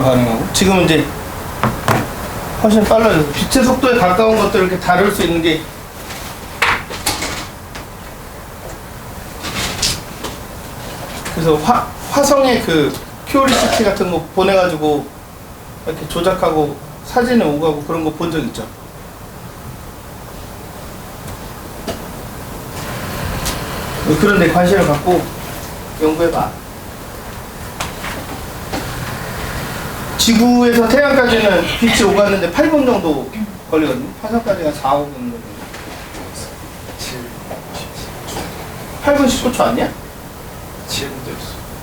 가능하고 지금은 이제 훨씬 빨라져서 빛의 속도에 가까운 것들을 이렇게 다룰 수 있는 게 그래서 화성의 그 큐리시티 같은 거 보내가지고 이렇게 조작하고 사진에 오가고 그런 거 본 적 있죠? 그런 데 관심을 갖고 연구해봐. 지구에서 태양까지는 빛이 오갔는데 8분 정도 걸리거든요. 화성까지가 4, 5분 걸리거든요. 8분 19초 아니야?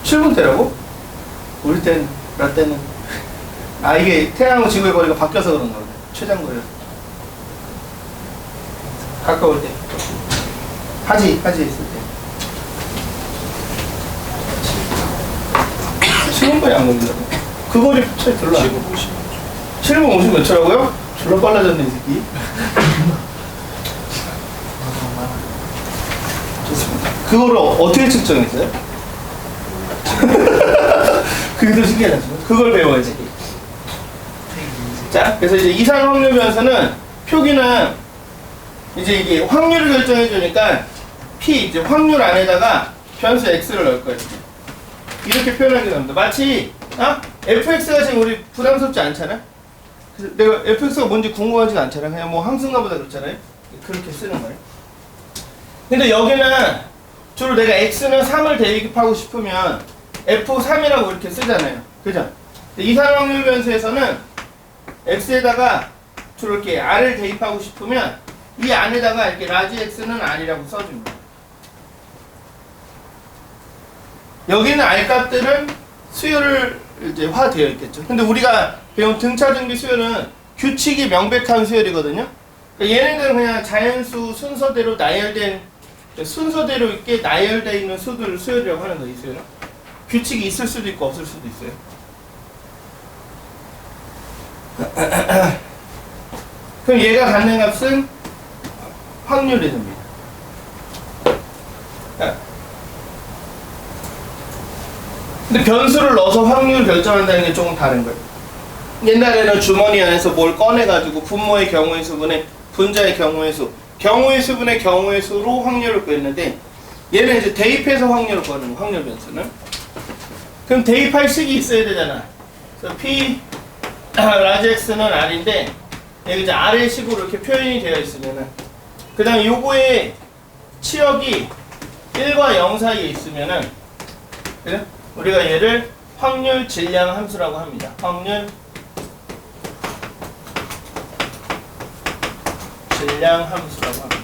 7분대라고? 우리 때는, 나 때는. 아, 이게 태양하고 지구의 거리가 바뀌어서 그런 거거든. 최장거리로. 가까울 때. 하지 있을 때. 7분까지 안 걸린다고? 그 거리 차이 별로 안 7분 50몇 초라고요? 졸라 빨라졌네, 이 새끼. 좋습니다. 그거를 어떻게 측정했어요? 그게 더 신기하다. 그걸 배워야지. 자, 그래서 이제 이산 확률 변수는 표기는 이제 이게 확률을 결정해 주니까 P, 이제 확률 안에다가 변수 X를 넣을 거예요. 이렇게 표현하게 됩니다. 마치, fx가 지금 우리 부담스럽지 않잖아? 그래서 내가 fx가 뭔지 궁금하지가 않잖아. 그냥 뭐 항승가 보다 그렇잖아요? 그렇게 쓰는 거예요. 근데 여기는 주로 내가 x는 3을 대입하고 싶으면 f3이라고 이렇게 쓰잖아요. 그죠? 이산 확률 변수에서는 x에다가 주로 이렇게 r을 대입하고 싶으면 이 안에다가 이렇게 라지 x는 r이라고 써줍니다. 여기는 r 값들은 수열을 이제 화되어 있겠죠. 근데 우리가 배운 등차등비 수열은 규칙이 명백한 수열이거든요. 그러니까 얘네들은 그냥 자연수 순서대로 나열된 순서대로 있게 나열되어 있는 수들을 수열이라고 하는 거예요. 이 수열은 규칙이 있을 수도 있고 없을 수도 있어요. 그럼 얘가 갖는 값은 확률이 됩니다. 근데 변수를 넣어서 확률을 결정한다는 게 조금 다른 거예요. 옛날에는 주머니 안에서 뭘 꺼내가지고 분모의 경우의 수분에 분자의 경우의 수, 경우의 수분의 경우의 수로 확률을 구했는데 얘는 이제 대입해서 확률을 구하는 거, 확률 변수는. 그럼 대입할 식이 있어야 되잖아. 그래서 P 라지 X는 R인데 여기 이제 R의 식으로 이렇게 표현이 되어 있으면은 그 다음에 요거의 치역이 1과 0 사이에 있으면은 그래? 우리가 얘를 확률 질량 함수라고 합니다. 확률 질량 함수라고 합니다.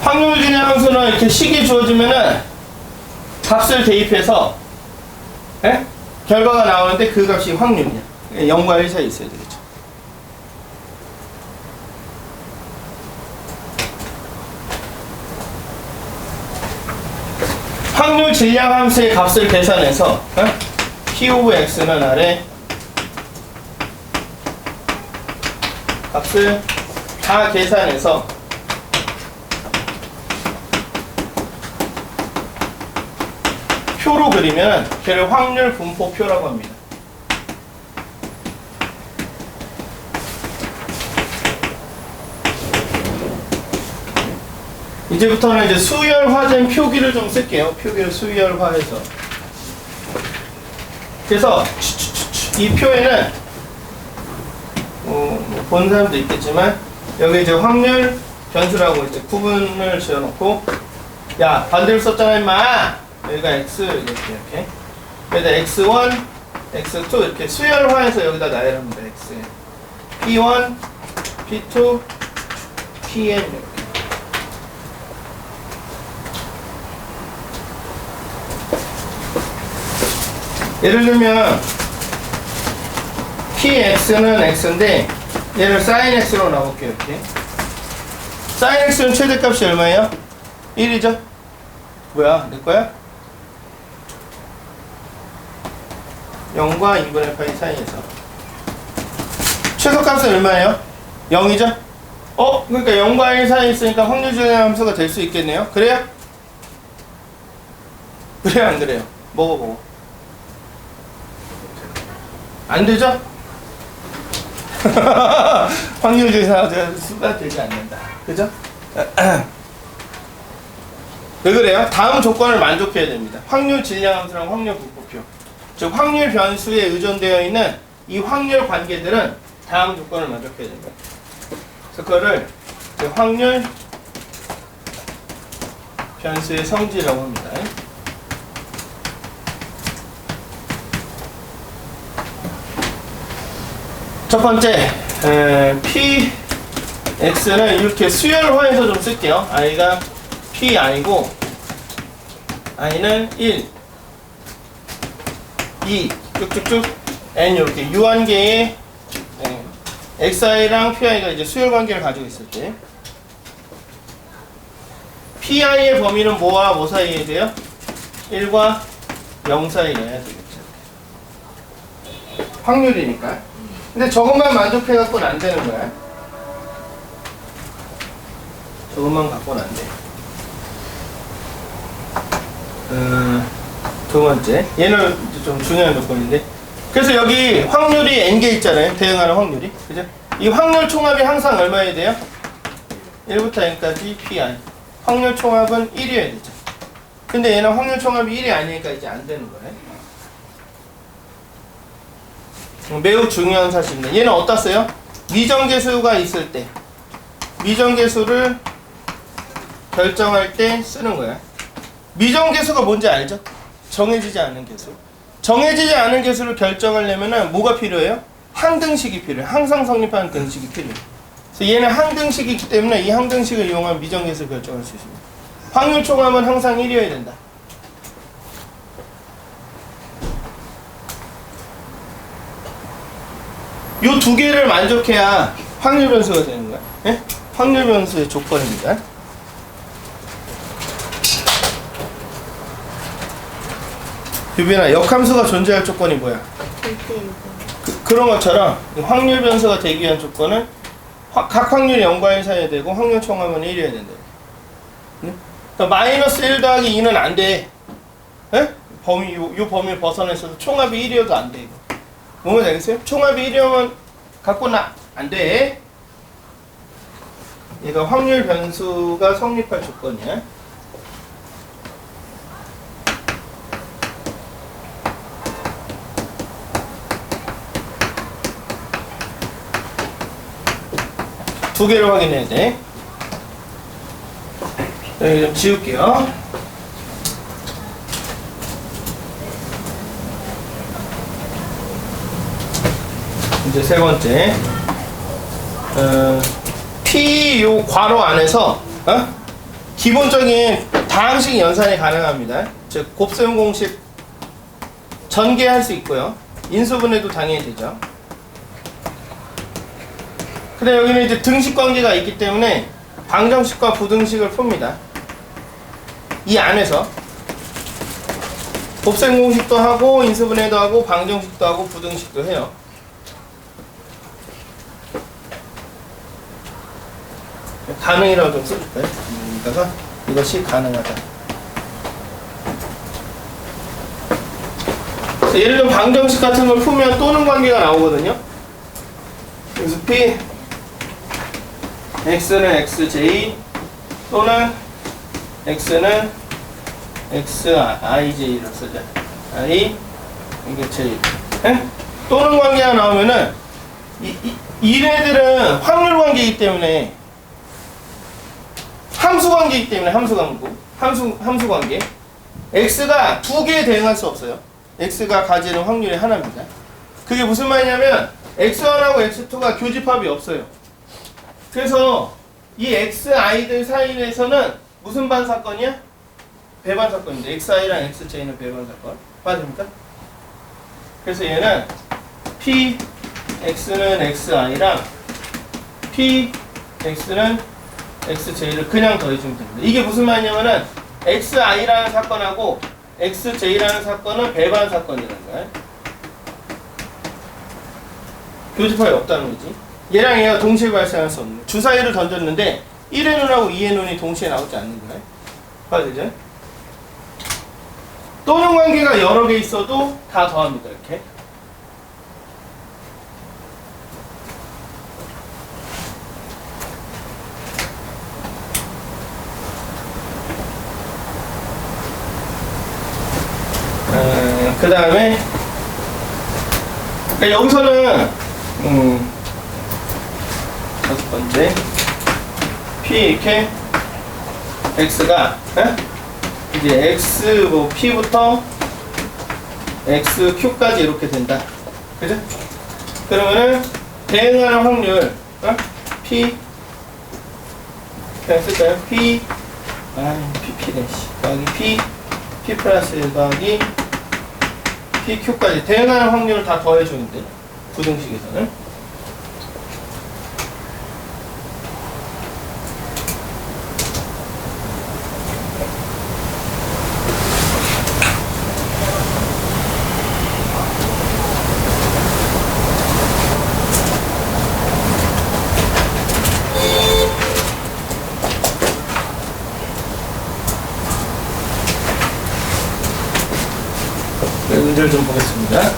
확률 질량 함수는 이렇게 식이 주어지면은 값을 대입해서 결과가 나오는데 그 값이 확률이야. 0과 1 사이에 있어야 되겠죠. 확률 질량 함수의 값을 계산해서 P 오브 X는 R에 값을 다 계산해서 표로 그리면 걔를 확률 분포표라고 합니다. 이제부터는 이제 수열화된 표기를 좀 쓸게요. 표기를 수열화해서. 그래서 이 표에는 본 사람도 있겠지만 여기 이제 확률 변수라고 이제 구분을 지어놓고 야 반대로 썼잖아 임마. 여기가 x 이렇게 그래서 x1, x2 이렇게 수열화해서 여기다 나열합니다. x p1, p2, pn 이렇게. 예를 들면 px는 x인데 얘를 sin x로 나볼게요. 이렇게 sin x는 최대값이 얼마예요? 1이죠? 뭐야? 내 거야? 0과 2분의 파이 사이에서 최소값은 얼마예요? 0이죠? 그러니까 0과 1 사이에 있으니까 확률 증량 함수가 될 수 있겠네요. 그래요? 그래요, 안 그래요? 먹어. 안 되죠? 확률 증량함수가 되지 않는다. 그죠? 왜 그래요? 다음 조건을 만족해야 됩니다. 확률 질량함수랑 확률 분포표. 즉 확률 변수에 의존되어 있는 이 확률 관계들은 다음 조건을 만족해야 된다. 그래서 그거를 확률 변수의 성질이라고 합니다. 첫 번째, px는 이렇게 수열화해서 좀 쓸게요. i가 pi고 i는 1, 2 쭉쭉쭉 n 이렇게 유한계의 xi랑 pi가 이제 수열 관계를 가지고 있을 때 pi의 범위는 뭐와 뭐 사이에 돼요? 1과 0 사이에 해야 되겠죠. 확률이니까. 근데 저것만 만족해갖고는 안 되는 거야. 저것만 갖고는 안 돼. 두 번째, 얘는 좀 중요한 조건인데, 그래서 여기 확률이 n개 있잖아요. 대응하는 확률이, 그죠? 이 확률 총합이 항상 얼마여야 돼요? 1부터 n까지 pi. 확률 총합은 1이어야 되죠. 근데 얘는 확률 총합이 1이 아니니까 이제 안 되는 거예요. 매우 중요한 사실입니다. 얘는 어디다 써요? 미정계수가 있을 때, 미정계수를 결정할 때 쓰는 거야. 미정계수가 뭔지 알죠? 정해지지 않은 계수. 정해지지 않은 계수를 결정하려면은 뭐가 필요해요? 항등식이 필요해요. 항상 성립하는 등식이 필요해요. 그래서 얘는 항등식이기 때문에 이 항등식을 이용한 미정계수를 결정할 수 있습니다. 확률 총합은 항상 1이어야 된다. 요 두 개를 만족해야 확률 변수가 되는 거야. 예? 확률 변수의 조건입니다. 유빈아, 역함수가 존재할 조건이 뭐야? 그런 것처럼 확률 변수가 되기 위한 조건은 각 확률이 0과 1 사이에 되고 확률 총합은 1이어야 된다. 그러니까 마이너스 1 더하기 2는 안 돼. 예? 요 범위를 벗어나서 총합이 1이어도 안 돼. 이거. 뭔지 알겠어요? 총합이 1이면 갖고는 안 돼. 얘가 확률 변수가 성립할 조건이야. 두 개를 확인해야 돼. 여기 좀 지울게요. 이제 세 번째, P 요 괄호 안에서 기본적인 다항식 연산이 가능합니다. 즉 곱셈 공식 전개할 수 있고요. 인수분해도 당연히 되죠. 근데 여기는 이제 등식 관계가 있기 때문에 방정식과 부등식을 풉니다. 이 안에서 곱셈 공식도 하고 인수분해도 하고 방정식도 하고 부등식도 해요. 가능이라고 좀 써줄까요? 여기다가 이것이 가능하다. 예를 들면 방정식 같은 걸 풀면 또는 관계가 나오거든요. 그래서 P x는 xj 또는 x는 xij로 쓰자. i 이게 j. 또는 관계가 나오면은 이네들은 확률 관계이기 때문에 함수 관계이기 때문에 함수 관계. x가 두 개에 대응할 수 없어요. x가 가지는 확률이 하나입니다. 그게 무슨 말이냐면 x1하고 x2가 교집합이 없어요. 그래서 이 xi들 사이에서는 무슨 반사건이야? 배반사건인데 xi랑 xj는 배반사건. 맞습니까? 그래서 얘는 p x는 xi랑 p x는 xj를 그냥 더해주면 됩니다. 이게 무슨 말이냐면은 xi라는 사건하고 xj라는 사건은 배반사건이라는 거야. 교집합이 없다는 거지. 얘랑 얘가 동시에 발생할 수 없는 거야. 주사위를 던졌는데 1의 눈하고 2의 눈이 동시에 나오지 않는 거야. 봐야 되죠? 또는 관계가 여러 개 있어도 다 더합니다. 이렇게. 그 다음에 여기서는 다섯 번째 P 이렇게 X가 이제 X 뭐 P부터 XQ까지 이렇게 된다. 그죠? 그러면은 대응하는 확률 P 그냥 쓸까요? P PP네 더하기 P 플러스 1 더하기 PQ까지 대응하는 확률을 다 더해주는데 부등식에서는 문제를 좀 보겠습니다.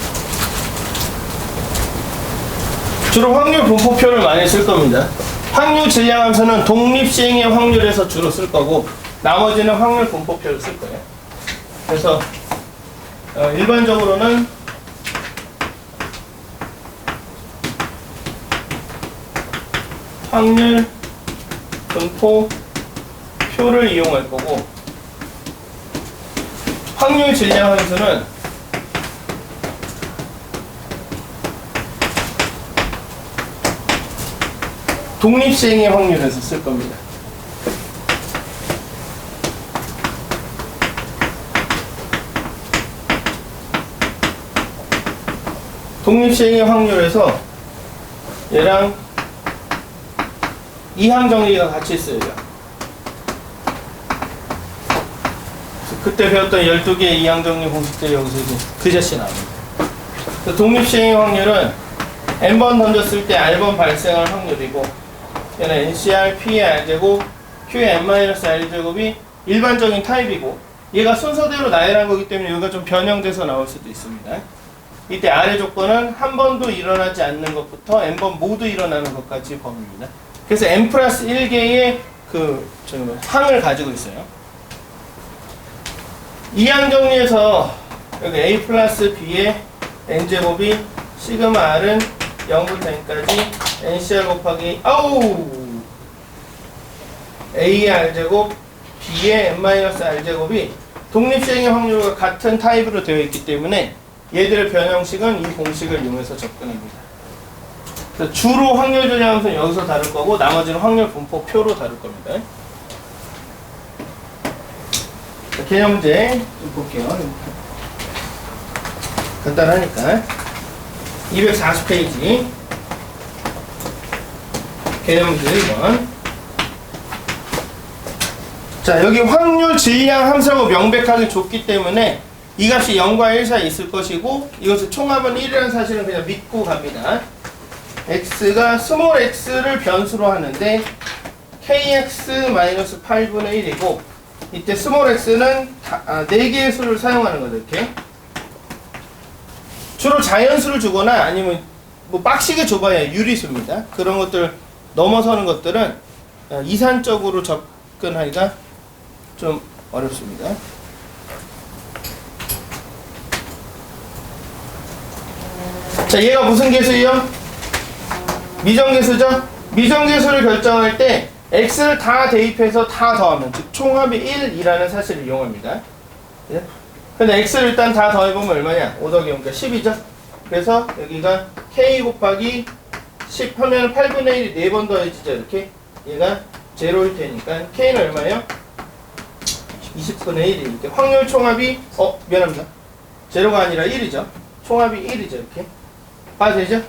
주로 확률 분포표를 많이 쓸 겁니다. 확률 질량함수는 독립시행의 확률에서 주로 쓸 거고 나머지는 확률 분포표를 쓸 거예요. 그래서 일반적으로는 확률 분포표를 이용할 거고 확률 질량함수는 독립시행의 확률에서 쓸 겁니다. 독립시행의 확률에서 얘랑 이항 정리가 같이 있어요. 그때 배웠던 12개의 이항 정리 공식들이 여기서 이제 그 자식 나옵니다. 독립시행의 확률은 n번 던졌을 때 r번 발생할 확률이고 얘는 NCR, P의 R제곱, Q의 n-R제곱이 일반적인 타입이고 얘가 순서대로 나열한 거기 때문에 여기가 좀 변형돼서 나올 수도 있습니다. 이때 R의 조건은 한 번도 일어나지 않는 것부터 n번 모두 일어나는 것까지 범위입니다. 그래서 n 플러스 1개의 항을 가지고 있어요. 이항 정리에서 여기 A 플러스 B의 n제곱이 시그마 R은 0부터 n까지 NCR 곱하기 A의 R제곱 B의 n-R제곱이 독립시행의 확률과 같은 타입으로 되어 있기 때문에 얘들의 변형식은 이 공식을 이용해서 접근합니다. 그래서 주로 확률 질량함수는 여기서 다룰 거고 나머지는 확률 분포표로 다룰 겁니다. 자, 개념 문제 좀 볼게요. 간단하니까 240페이지 개념 문제 1번. 자, 여기 확률 질량 함수라고 명백하게 줬기 때문에 이 값이 0과 1 사이에 있을 것이고 이것의 총합은 1이라는 사실은 그냥 믿고 갑니다. x가 스몰 x를 변수로 하는데 kx-8분의 1이고 이때 스몰 x는 4개의 수를 사용하는 거죠. 이렇게 주로 자연수를 주거나 아니면 뭐 빡시게 줘봐야 유리수입니다. 그런 것들 넘어서는 것들은 이산적으로 접근하기가 좀 어렵습니다. 자, 얘가 무슨 계수예요? 미정계수죠? 미정계수를 결정할 때 x를 다 대입해서 다 더하면 즉 총합이 1이라는 사실을 이용합니다. 예? 근데 x를 일단 다 더해보면 얼마냐? 5 더하기 0, 그러니까 10이죠? 그래서 여기가 k 곱하기 10 하면 8분의 1이 4번 더해지죠. 이렇게 얘가 제로일 테니까 k는 얼마예요? 20분의 1이 이렇게 확률 총합이 미안합니다. 제로가 아니라 1이죠. 총합이 1이죠. 이렇게 봐도 되죠?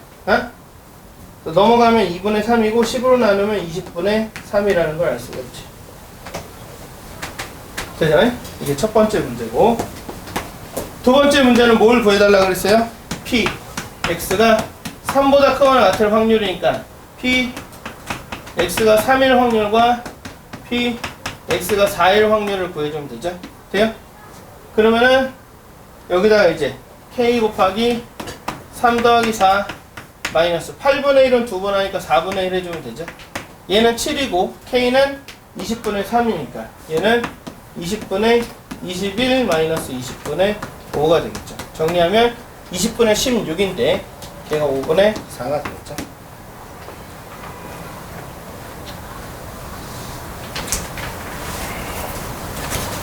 넘어가면 2분의 3이고 10으로 나누면 20분의 3이라는 걸 알 수가 있지. 되잖아요? 이게 첫 번째 문제고 두 번째 문제는 뭘 구해달라고 그랬어요? P, X가 3보다 크거나 같을 확률이니까 P X가 3일 확률과 P X가 4일 확률을 구해주면 되죠? 돼요? 그러면은 여기다가 이제 K 곱하기 3 더하기 4 마이너스 8분의 1은 두 번 하니까 4분의 1 해주면 되죠? 얘는 7이고 K는 20분의 3이니까 얘는 20분의 21 마이너스 20분의 5가 되겠죠. 정리하면 20분의 16인데 걔가 5분의 4가 되겠죠.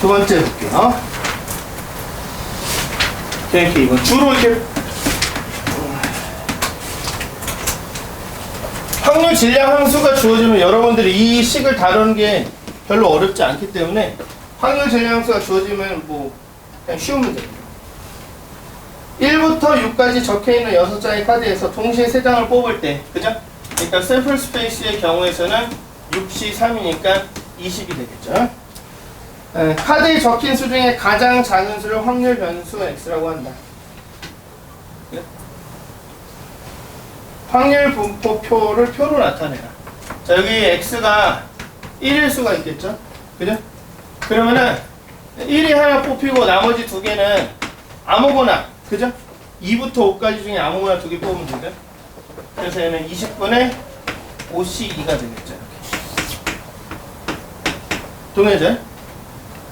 두 번째 볼게요. 이렇게 이거 주로 이렇게 확률 질량 함수가 주어지면 여러분들이 이 식을 다루는 게 별로 어렵지 않기 때문에 확률 질량 함수가 주어지면 뭐 그냥 쉬운 문제입니다. 1부터 6까지 적혀있는 6장의 카드에서 동시에 3장을 뽑을 때, 그죠? 그러니까 샘플 스페이스의 경우에서는 6시 3이니까 20이 되겠죠. 카드에 적힌 수 중에 가장 작은 수를 확률 변수 X라고 한다. 그래? 확률 분포표를 표로 나타내라. 자, 여기 X가 1일 수가 있겠죠? 그죠? 그러면은 1이 하나 뽑히고 나머지 두 개는 아무거나, 그죠? 2부터 5까지 중에 아무거나 두 개 뽑으면 되죠? 그래서 얘는 20분의 5C2가 되겠죠? 동의하죠?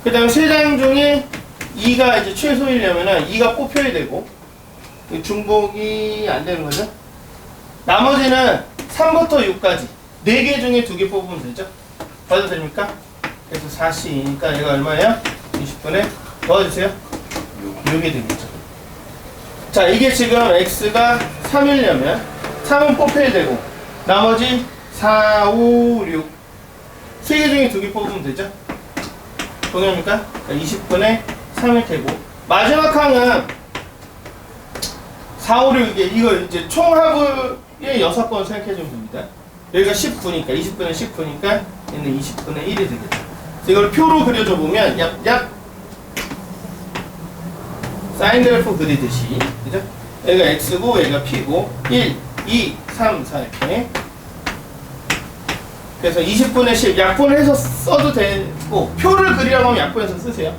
그 다음 3장 중에 2가 이제 최소이려면은 2가 뽑혀야 되고, 중복이 안 되는 거죠? 나머지는 3부터 6까지 4개 중에 2개 뽑으면 되죠? 봐도 됩니까? 그래서 4C니까 얘가 얼마예요? 20분에 넣어주세요. 6이 되겠죠. 자, 이게 지금 X가 3이려면 3은 뽑혀야 되고 나머지 4, 5, 6 3개 중에 2개 뽑으면 되죠? 동의합니까? 20분에 3일 테고 마지막 항은 4, 5, 6 이거 이제 총합의 6번 생각해주면 됩니다. 여기가 10분이니까 20분에 10분이니까 얘는 20분의 1이 되겠죠. 이걸 표로 그려줘 보면 약 사인 그래프 그리듯이, 그죠? 여기가 X고 여기가 P고 1, 2, 3, 4 이렇게. 그래서 20분의 10 약분해서 써도 되고 표를 그리라고 하면 약분해서 쓰세요.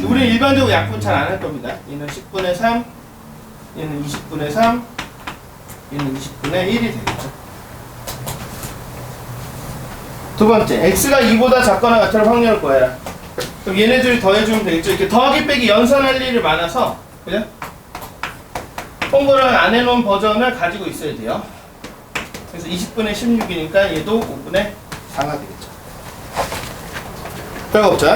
우리는 일반적으로 약분 잘 안 할 겁니다. 얘는 10분의 3, 얘는 20분의 3, 얘는 20분의 1이 되겠죠. 두 번째, X가 2보다 작거나 같을 확률을 구해라. 그럼 얘네들이 더해주면 되겠죠. 이렇게 더하기 빼기 연산할 일이 많아서, 그죠? 통보를 안 해놓은 버전을 가지고 있어야 돼요. 그래서 20분의 16이니까 얘도 5분의 4가 되겠죠. 별거 없죠?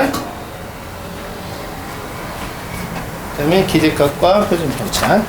그 다음에 기대값과 표준 편차.